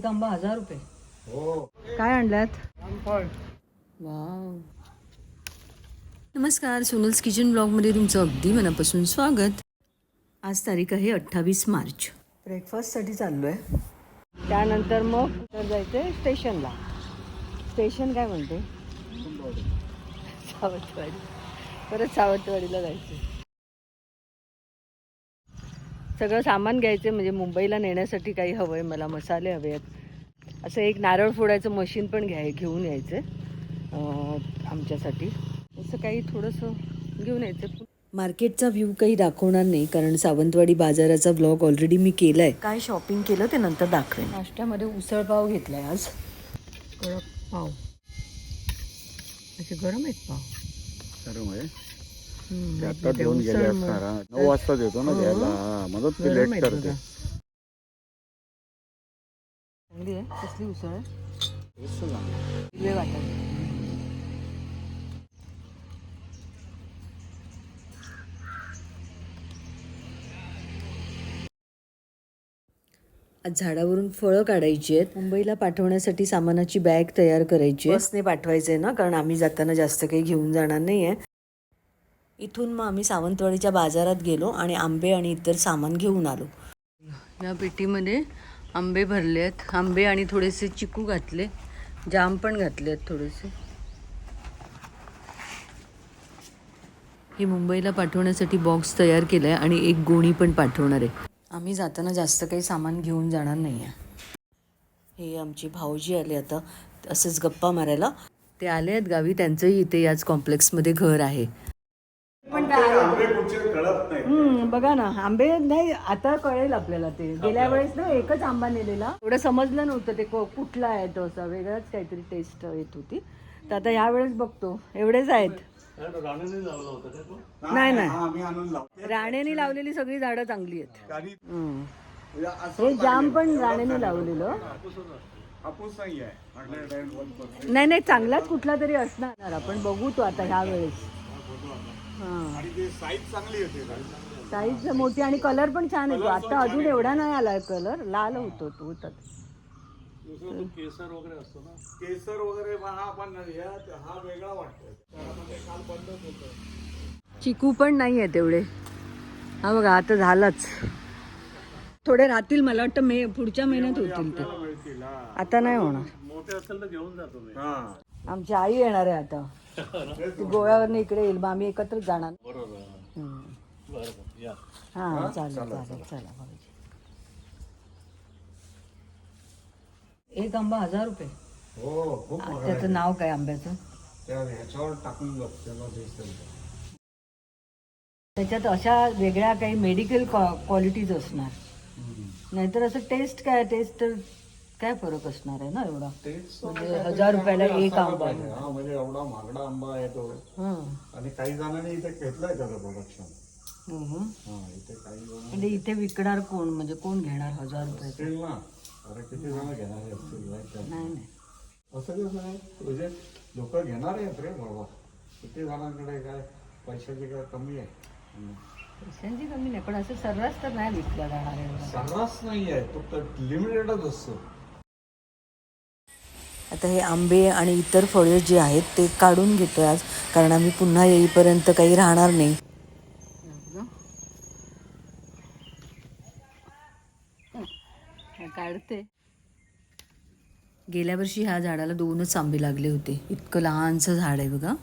एक आंबा 1000 रुपये. हो. काय आणल्यात? रामफळ. वाव. नमस्कार, सोनल्स किचन ब्लॉगमध्ये तुमचं अगदी मनापासून स्वागत. आज तारीख आहे 28 मार्च. ब्रेकफास्टसाठी चाललो आहे. त्यानंतर मग तर जायचं आहे स्टेशनला. स्टेशन काय म्हणते? सावंतवाडी. परत सावंतवाडीला जायचं. सगळं सामान घ्यायचं म्हणजे मुंबईला नेण्यासाठी काही हवं आहे मला. मसाले हवे आहेत. असं एक नारळ फोडायचं मशीन पण घेऊन यायचं आमच्यासाठी. असं काही थोडंसं घेऊन यायचं. मार्केटचा व्ह्यू काही दाखवणार नाही कारण सावंतवाडी बाजाराचा ब्लॉग ऑलरेडी मी केला आहे. काय शॉपिंग केलं ते नंतर दाखवेन. नाश्त्यामध्ये उसळपाव घेतला आहे आज. कडक पाव. असे गरम आहेत पाव. गरम आहे. आता घेऊन गेले असणार. 9 वाजता येतो ना घ्यायला. मदत लेट करते. चांगली आहे. कसली उसळ आहे? हिरवे वाटाणे. आज झाडावरून फळं काढायची आहेत. मुंबईला पाठवण्यासाठी सामानाची बॅग तयार करायची आहे. बसने पाठवायचं आहे ना कारण आम्ही जाताना जास्त काही घेऊन जाणार नाही आहे. इथून मग आम्ही सावंतवाडीच्या बाजारात गेलो आणि आंबे आणि इतर सामान घेऊन आलो. या पेटीमध्ये आंबे भरले आहेत. आंबे आणि थोडेसे चिकू घातले. जाम पण घातले आहेत थोडेसे. ही मुंबईला पाठवण्यासाठी बॉक्स तयार केला आहे आणि एक गोणी पण पाठवणार आहे. आम्ही जाताना जास्त काही सामान घेऊन जाणार नाही आहे. हे आमची भाऊजी आले आता असंच गप्पा मारायला. ते आले आहेत गावी. त्यांचंही इथे याच कॉम्प्लेक्समध्ये घर आहे. पण बघा ना आंबे नाही आता कळेल आपल्याला. ते गेल्या वेळेस ना एकच आंबा नेलेला. एवढं समजलं नव्हतं ते कुठला आहे तो. असा वेगळाच काहीतरी टेस्ट येत होती. तर आता ह्या वेळेस बघतो एवढेच आहेत. नाही नाही राणेने लावलेली सगळी झाडं चांगली आहेत. हे जाम पण राणेने लावलेलं. नाही नाही चांगलाच कुठला तरी असणार. आपण बघू तो आता ह्या वेळेस. साईज मोठी आणि कलर पण छान येतो. आता अजून एवढा नाही आलाय कलर. लाल होतो तो. केसर वगैरे असतो ना. केसर वगैरे हा वेगळा वाटतो. चिकू पण नाही आहे तेवढे. हा बघा आता झालाच. थोडे राहतील मला वाटतं. पुढच्या महिन्यात होतील ते. आता नाही होणार. मोठे असेल तर घेऊन जातो मी. आमची आई येणार आहे आता. ती गोव्यावरनं इकडे येईल. मग आम्ही एकत्रच जाणार. हा चालेल चालेल. चला भाऊजी. एक आंबा 1000 रुपये. हो. त्याचं नाव काय आंब्याचं? ह्याच्यावर टाकून त्याच्यात अशा वेगळ्या काही मेडिकल क्वालिटीज असणार. नाहीतर असं टेस्ट तर काय फरक असणार आहे ना एवढा. म्हणजे 1000 रुपयाला एक आंबा. म्हणजे एवढा महागडा आंबा आहे तो. आणि काही जणांनी इथे घेतलाय त्याचं प्रोडक्शन. म्हणजे इथे विकणार कोण? म्हणजे कोण घेणार 1000 रुपये? अरे किती जण घेणार आहेत? नाही असं कसं आहे म्हणजे लोक घेणार आहेत रे बाबा. किती जणांकडे काय पैशाची काय कमी आहे? पैशांची कमी नाही पण असं सर्रास तर नाही विकला जाणार आहे. सर्रास नाही आहे तो तर लिमिटेडच असतो. आता हे आंबे आणि इतर फळे जे आहेत ते काढून घेतोय आज कारण आम्ही पुन्हा येईपर्यंत काही राहणार नाही. काढते. गेल्या वर्षी ह्या झाडाला 2च आंबे लागले होते. इतकं लहानसं झाड आहे बघा.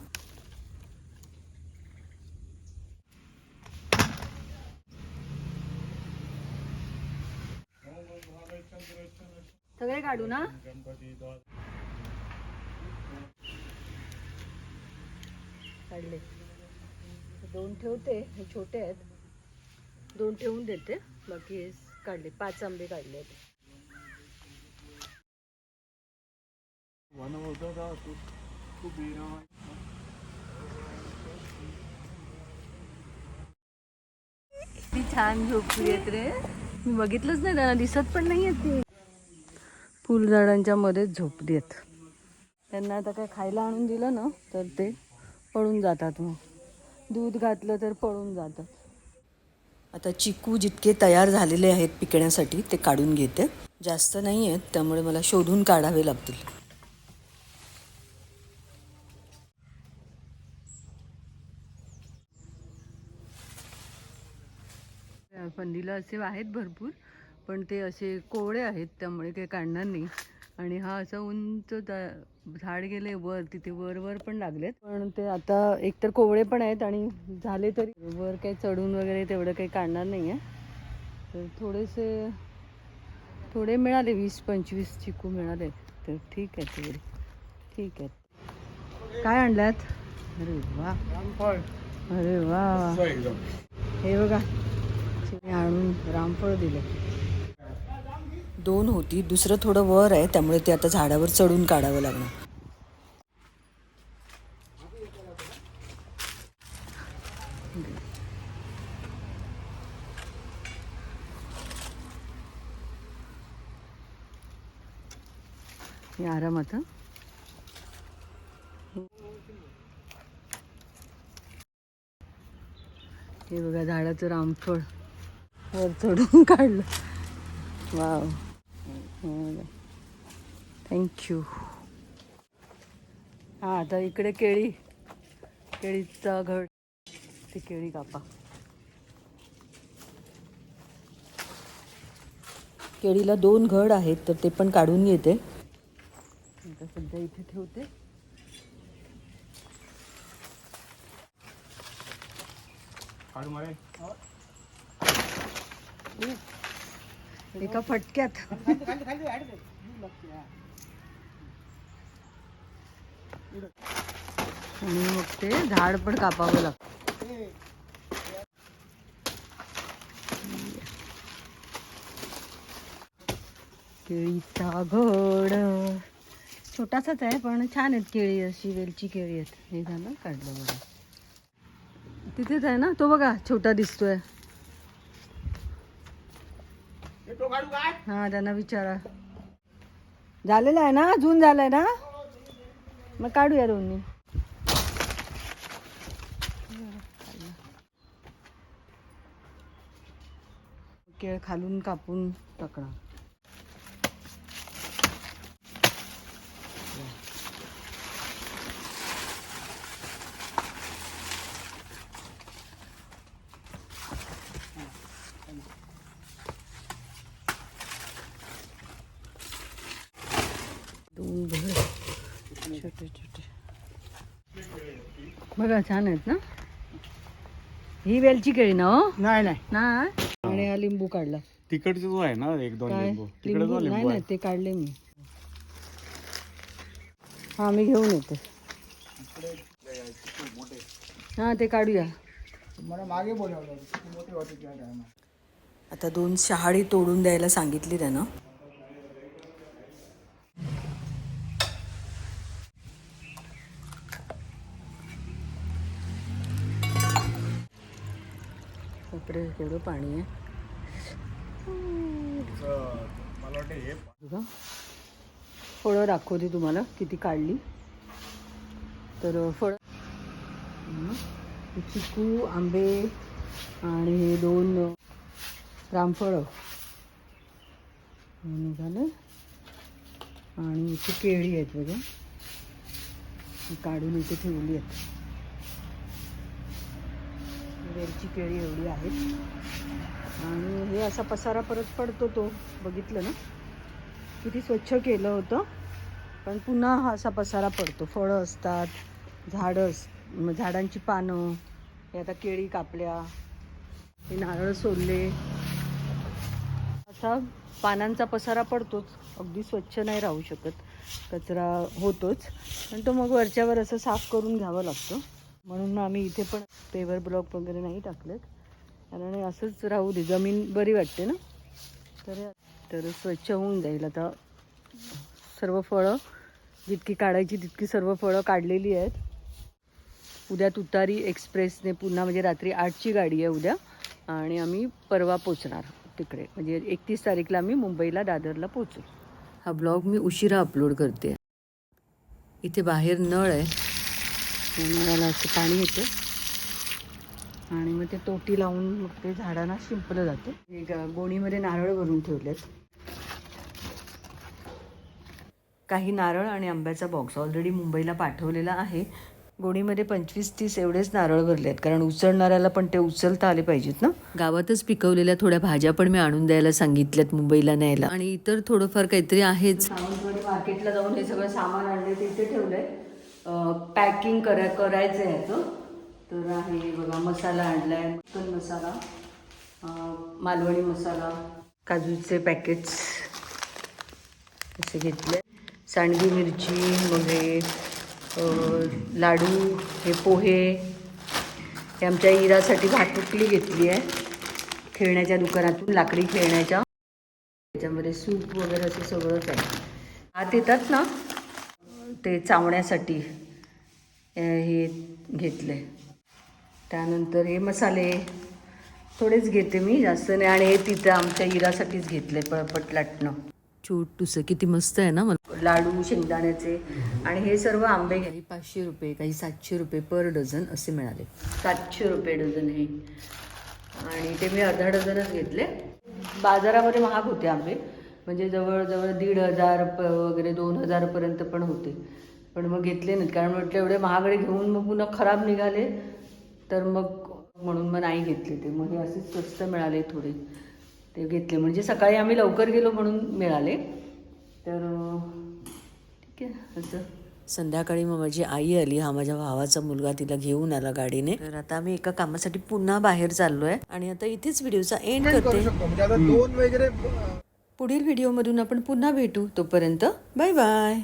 सगळे काढू ना. काढले 2 ठेवते. हे छोटे आहेत. 2 ठेवून देते. बाकी काढले 5 आंबे काढले आहेत. किती छान झोपली आहेत रे. मी बघितलंच नाही. त्यांना दिसत पण नाही आहेत. ती फुलझाडांच्या मध्येच झोपली आहेत. त्यांना आता काय खायला आणून दिलं ना तर ते पळून जातात. मग दूध घातलं तर पळून जातात. आता चिकू जितके तयार झालेले आहेत पिकण्यासाठी ते काढून घेते. जास्त नाही आहेत त्यामुळे मला शोधून काढावे लागतील. फांदीला असे आहेत भरपूर, पण ते असे कोवळे आहेत त्यामुळे काही काढणार नाही. आणि हा असा उंच झाड गेले वर, तिथे वर वर पण लागलेत, पण ते आता एकतर कोवळे पण आहेत आणि झाले तरी वर काही चढून वगैरे तेवढं काही काढणार नाही आहे. तर थोडे मिळाले, 20-25 चिकू मिळाले, तर ठीक आहे. तेवढे ठीक आहे. काय आणल्यात? अरे वा, अरे वा, हे बघा आणून रामफळ दिलं. 2 होती, दुसरं थोडं वर आहे त्यामुळे ते आता झाडावर चढून काढावं लागणार. हे आरामात. हे बघा झाडाचं रामफळ वर चढून काढलं. Wow, thank you. हां, आता इकडे केळीचा घड, ते केळी कापा. केळीला 2 घड आहेत तर ते पण काढून घेते. आता सध्या इथे ठेवते. एका फटक्यात. आणि मग ते झाड पण कापावं लागतं. केळीचा घड छोटासाच आहे पण छान आहेत केळी, अशी वेलची केळी आहेत. हे झालं काढलं बघा. तिथेच आहे ना तो, बघा छोटा दिसतोय. हा, त्यांना विचारा. झालेला आहे ना, अजून झालंय ना, मग काढूया दोन्ही. केळ खालून कापून टाकणार. छोटे छोटे बघा, छान आहेत ना. ही वेलची केळी ना? हो, नाही नाही ना. आणि हा लिंबू काढला. तिकडचे जो आहे ना 1-2 लिंबू, तिकडे लिंबू जो नाही लिंबू नाही, ते काढले मी. हा, मी घेऊन येते. हा, ते काढूया. मला मागे बोलावलं, मोठे होते त्या टायमा. आता 2 शहाळी तोडून द्यायला सांगितली त्यानं. बापरे, केवढं पाणी आहे. मला वाटतं हे बघा, फळं दाखवते तुम्हाला किती काढली. तर फळं, चिकू, आंबे आणि हे 2 रामफळं झालं. आणि इथे केळी आहेत बघा, काढून इथे ठेवली आहेत. वेलची केळी एवढी आहेत. आणि हे असा पसारा परत पडतो, तो बघितलं ना, किती स्वच्छ केलं होतं, पण पुन्हा हा असा पसारा पडतो. फळं असतात, झाडांची पानं. हे आता केळी कापल्या, हे नारळ सोलले, असा पानांचा पसारा पडतोच. अगदी स्वच्छ नाही राहू शकत, कचरा होतोच, पण तो मग वरच्यावर असं साफ करून घ्यावं लागतं. म्हणून आम्ही इथे पण पेवर ब्लॉक वगैरे नाही टाकलेत, कारण असंच राहू दे, जमीन बरी वाटते ना. तर स्वच्छ होऊन जाईल. आता सर्व फळं जितकी काढायची तितकी सर्व फळं काढलेली आहेत. उद्या तुतारी एक्सप्रेसने पुन्हा, म्हणजे रात्री 8ची गाडी आहे उद्या, आणि आम्ही परवा पोचणार तिकडे, म्हणजे 31 तारीखला आम्ही मुंबईला, दादरला पोचू. हा ब्लॉग मी उशिरा अपलोड करते. इथे बाहेर नळ आहे, नळाला असं पाणी येतं आणि मग ते तोटी लावून मग ते झाडांना शिंपलं जातं. एक गोणीमध्ये नारळ भरून ठेवलेत. काही नारळ आणि आंब्याचा बॉक्स ऑलरेडी मुंबईला पाठवलेला आहे. गोणीमध्ये 25-30 एवढेच नारळ भरले आहेत, कारण उचलणाऱ्याला पण ते उचलता आले पाहिजेत ना. गावातच पिकवलेल्या थोड्या भाज्या पण मी आणून द्यायला सांगितल्यात मुंबईला न्यायला, आणि इतर थोडंफार काहीतरी आहेच. सावंतवाडी मार्केटला जाऊन हे सगळं सामान आणले ते इथे ठेवलंय. पॅकिंग करायचं आहे ह्याचं. तर आहे बघा, मसाला आणलाय, मटन मसाला, मालवणी मसाला, काजूचे पॅकेट्स असे घेतले, सांडगी मिरची, मग हे लाडू, हे पोहे, हे आमच्या इरासाठी भातुकली घेतली आहे खेळण्याच्या दुकानातून, लाकडी खेळण्याच्या. त्याच्यामध्ये सूप वगैरे असं सगळंच आहे. आत येतात ना ते चावण्यासाठी हे घेतले. त्यानंतर हे मसाले थोडेच घेते मी, जास्त नाही. आणि हे तिथं आमच्या इरासाठीच घेतले पळपट लाटणं छोटूसं, किती मस्त आहे ना. मला लाडू शेंगदाण्याचे, आणि हे सर्व आंबे काही 500 रुपये, काही 700 रुपये पर डझन असे मिळाले. 700 रुपये डझन हे, आणि ते मी अर्धा डझनच घेतले. बाजारामध्ये महाग होते आंबे, म्हणजे जवळजवळ 1,500 वगैरे 2,000पर्यंत पण होते. पण मग घेतले नाहीत, कारण म्हटलं एवढे महागडे घेऊन मग पुन्हा खराब निघाले तर मग, म्हणून मग नाही घेतले ते. मग हे असेच स्वस्त मिळाले थोडे, ते घेतले. म्हणजे सकाळी आम्ही लवकर गेलो म्हणून मिळाले. तर ठीक आहे असं. संध्याकाळी मग माझी आई आली, हा माझ्या भावाचा मुलगा, तिला घेऊन आला गाडीने. तर आता आम्ही एका कामासाठी पुन्हा बाहेर चाललोय, आणि आता इथेच व्हिडिओचा एंड करते. म्हणजे आता 2 वगैरे पुढील व्हिडिओमधून आपण पुन्हा भेटू. तोपर्यंत बाय बाय.